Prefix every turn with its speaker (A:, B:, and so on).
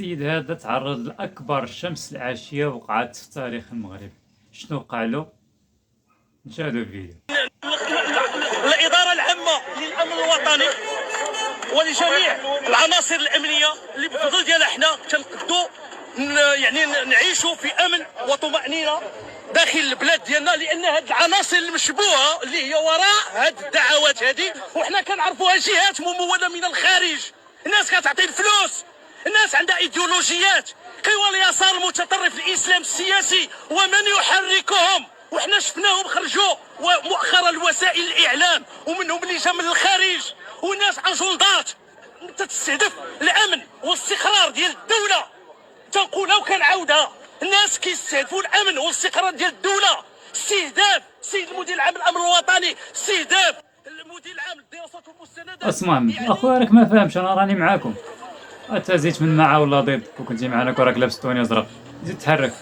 A: السيد هذا تعرض لأكبر شمس العاشية وقعت في تاريخ المغرب. شنو وقع له؟ نشاهدوا الفيديو.
B: الإدارة العامة للأمن الوطني ولجميع العناصر الأمنية اللي بفضل ديالها حنا تنقدوا يعني نعيشوا في أمن وطمأنينة داخل البلاد ديالنا، لأن هاد العناصر المشبوهة اللي هي وراء هاد الدعوات هذه وحنا كنعرفوها جهات ممولة من الخارج، الناس كتعطي الفلوس، الناس عندها ايديولوجيات، قوى اليسار المتطرف الإسلام السياسي ومن يحركهم، وحنا شفناهم خرجوا مؤخرا وسائل الإعلام ومنهم اللي جا من الخارج، والناس أجندات تستهدف الأمن والاستقرار ديال الدولة. تنقولها وكنعاودها، الناس كيستهدفوا الأمن والاستقرار ديال الدولة. استهداف السيد المدير العام للأمن الوطني، استهداف المدير العام للدراسات والمستندات.
A: اسمع اخويا، راك ما فاهمش، انا راني معاكم. انت زيت من معاه ولا ضد، وكنتي معنا كون راك لابس طوني ازرق، زيد تحرك.